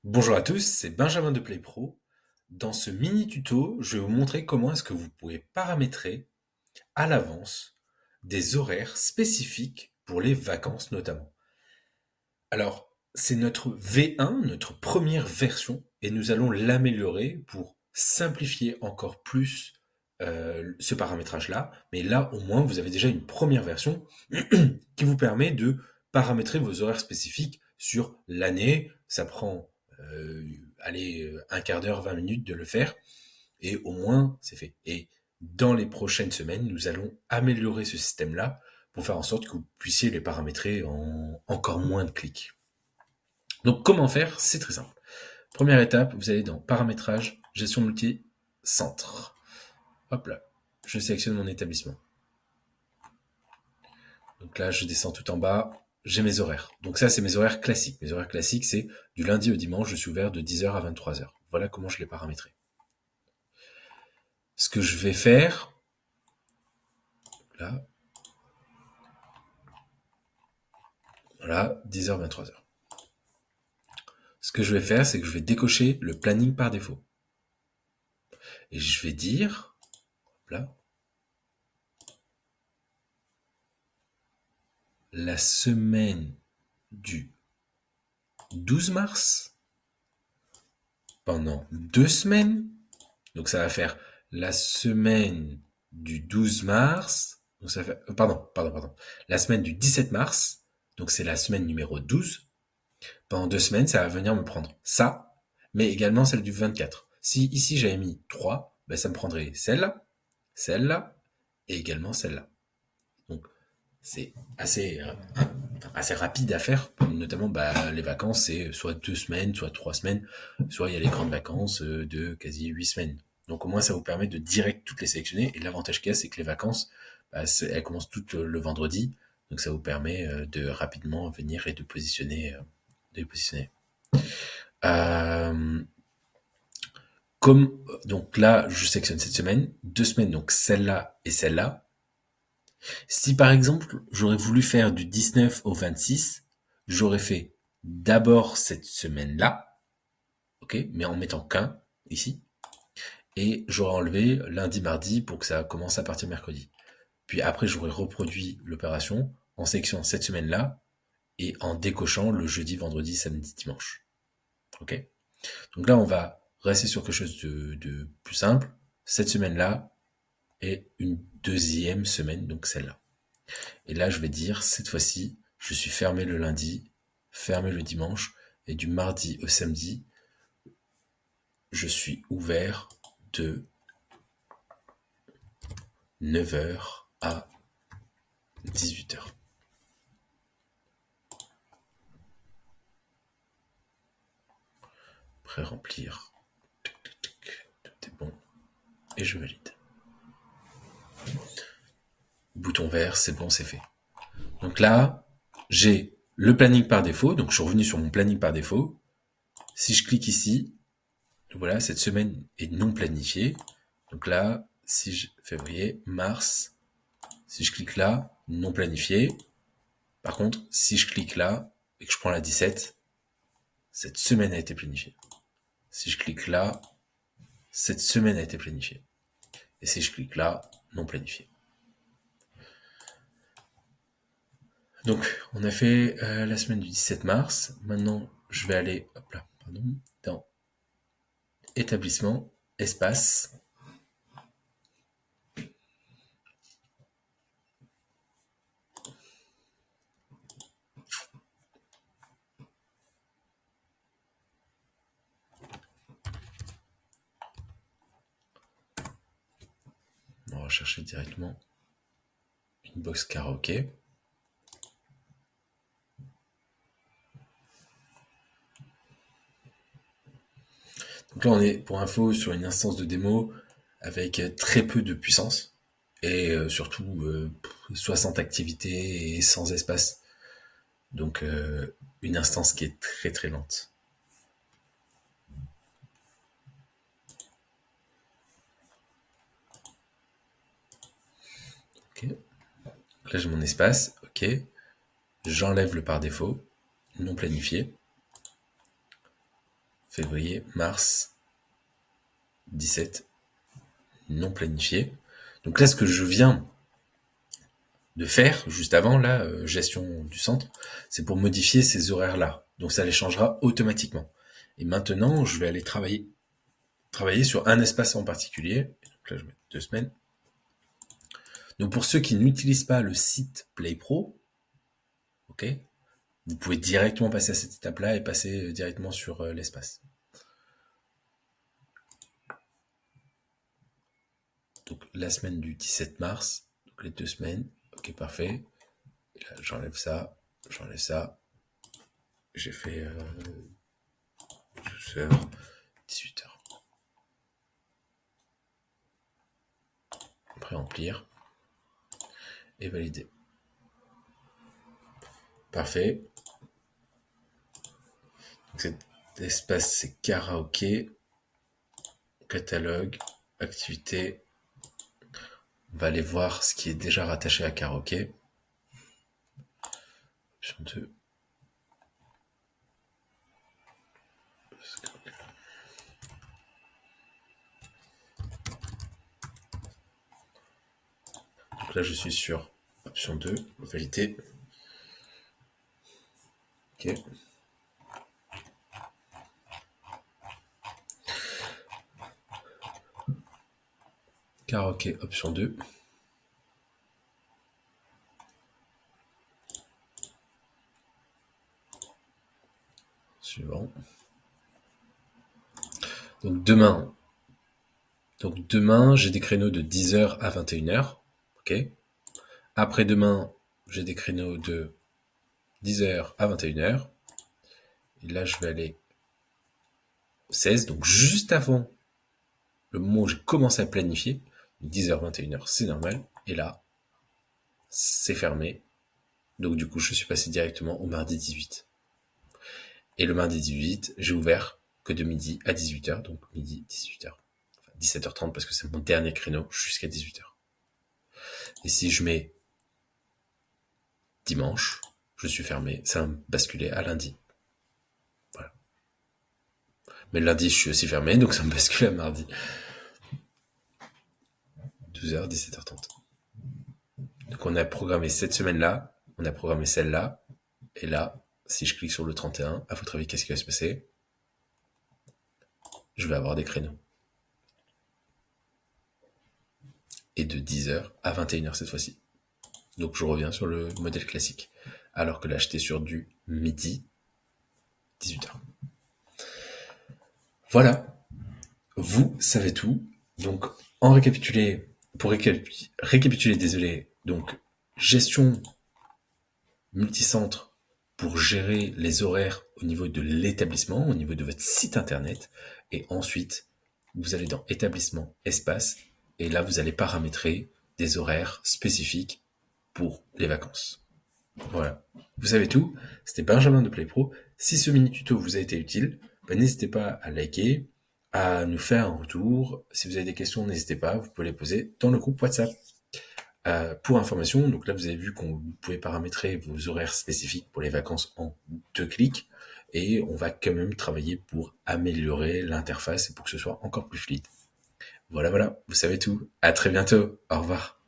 Bonjour à tous, c'est Benjamin de PlayPro. Dans ce mini tuto, je vais vous montrer comment est-ce que vous pouvez paramétrer à l'avance des horaires spécifiques pour les vacances notamment. Alors, c'est notre V1, notre première version, et nous allons l'améliorer pour simplifier encore plus ce paramétrage-là. Mais là, au moins, vous avez déjà une première version qui vous permet de paramétrer vos horaires spécifiques sur l'année. Ça prend, allez, un quart d'heure, 20 minutes de le faire, et au moins, c'est fait. Et dans les prochaines semaines, nous allons améliorer ce système-là pour faire en sorte que vous puissiez les paramétrer en encore moins de clics. Donc, comment faire? C'est très simple. Première étape, vous allez dans Paramétrage, Gestion multi, Centre. Hop là, je sélectionne mon établissement. Donc là, je descends tout en bas, j'ai mes horaires. Donc ça, c'est mes horaires classiques. Mes horaires classiques, c'est du lundi au dimanche, je suis ouvert de 10h à 23h. Voilà comment je l'ai paramétré. Ce que je vais faire, là, voilà, 10h, 23h. Ce que je vais faire, c'est que je vais décocher le planning par défaut. Et je vais dire, là, la semaine du 12 mars, pendant 2 semaines. Donc ça va faire la semaine du 12 mars. Donc ça fait, pardon. La semaine du 17 mars. Donc c'est la semaine numéro 12. Pendant 2 semaines, ça va venir me prendre ça, mais également celle du 24. Si ici j'avais mis 3, ben ça me prendrait celle-là, et également celle-là. Donc c'est assez rapide à faire, notamment les vacances, c'est soit 2 semaines, soit 3 semaines, soit il y a les grandes vacances de quasi 8 semaines. Donc au moins ça vous permet de direct toutes les sélectionner, et l'avantage qu'il y a, c'est que les vacances, elles commencent toutes le vendredi, donc ça vous permet de rapidement venir et de positionner. De les positionner. Euh, donc là, je sélectionne cette semaine, 2 semaines, donc celle-là et celle-là. Si par exemple, j'aurais voulu faire du 19 au 26, j'aurais fait d'abord cette semaine-là, ok, mais en mettant qu'un ici, et j'aurais enlevé lundi, mardi pour que ça commence à partir mercredi. Puis après, j'aurais reproduit l'opération en sélectionnant cette semaine-là et en décochant le jeudi, vendredi, samedi, dimanche. Ok. Donc là, on va rester sur quelque chose de plus simple. Cette semaine-là et une deuxième semaine, donc celle-là. Et là, je vais dire, cette fois-ci, je suis fermé le lundi, fermé le dimanche, et du mardi au samedi, je suis ouvert de 9h à 18h. Pré-remplir. Tout est bon. Et je valide. Bouton vert, c'est bon, c'est fait. Donc là, j'ai le planning par défaut. Donc je suis revenu sur mon planning par défaut. Si je clique ici, voilà, cette semaine est non planifiée. Donc là, si je février, mars, si je clique là, non planifié. Par contre, si je clique là et que je prends la 17, cette semaine a été planifiée. Si je clique là, cette semaine a été planifiée. Et si je clique là, non planifié. Donc, on a fait la semaine du 17 mars. Maintenant, je vais aller dans établissement, espace. On va rechercher directement une box karaoké. Donc là, on est, pour info, sur une instance de démo avec très peu de puissance et surtout 60 activités et 100 espaces. Donc une instance qui est très très lente. Ok. Donc là, j'ai mon espace. Ok. J'enlève le par défaut, non planifié. février, mars, 17, non planifié. Donc là, ce que je viens de faire juste avant, là, gestion du centre, c'est pour modifier ces horaires-là. Donc ça les changera automatiquement. Et maintenant, je vais aller travailler sur un espace en particulier. Donc là, je vais mettre 2 semaines. Donc pour ceux qui n'utilisent pas le site PlayPro, ok, vous pouvez directement passer à cette étape-là et passer directement sur l'espace. Donc la semaine du 17 mars, donc les 2 semaines, ok, parfait. Et là, j'enlève ça. J'ai fait 12h, 18h. Pré-remplir et valider. Parfait. Donc cet espace, c'est karaoké, catalogue, activité. On va aller voir ce qui est déjà rattaché à karaoké. Option 2. Donc là, je suis sur option 2, valider. Ok. Karaoké, option 2. Suivant. Donc demain, j'ai des créneaux de 10h à 21h. Ok. Après-demain, j'ai des créneaux de 10h à 21h. Et là, je vais aller au 16, donc juste avant le moment où j'ai commencé à planifier. 10h, 21h, c'est normal. Et là, c'est fermé. Donc du coup, je suis passé directement au mardi 18. Et le mardi 18, j'ai ouvert que de midi à 18h, donc midi, 18h. Enfin, 17h30 parce que c'est mon dernier créneau jusqu'à 18h. Et si je mets dimanche, je suis fermé, ça va me basculer à lundi. Voilà. Mais le lundi, je suis aussi fermé, donc ça me bascule à mardi. 12h, 17h30. Donc on a programmé cette semaine-là, on a programmé celle-là, et là, si je clique sur le 31, à votre avis, qu'est-ce qui va se passer? Je vais avoir des créneaux. Et de 10h à 21h cette fois-ci. Donc je reviens sur le modèle classique. Alors que là, j'étais sur du midi, 18h. Voilà, vous savez tout. Donc, pour récapituler, désolé, donc, gestion multicentre pour gérer les horaires au niveau de l'établissement, au niveau de votre site internet. Et ensuite, vous allez dans établissement, espace, et là, vous allez paramétrer des horaires spécifiques pour les vacances. Voilà. Vous savez tout. C'était Benjamin de PlayPro. Si ce mini tuto vous a été utile, n'hésitez pas à liker, à nous faire un retour. Si vous avez des questions, n'hésitez pas, vous pouvez les poser dans le groupe WhatsApp. Pour information, donc là vous avez vu qu'on pouvait paramétrer vos horaires spécifiques pour les vacances en 2 clics, et on va quand même travailler pour améliorer l'interface et pour que ce soit encore plus fluide. Voilà, vous savez tout. À très bientôt. Au revoir.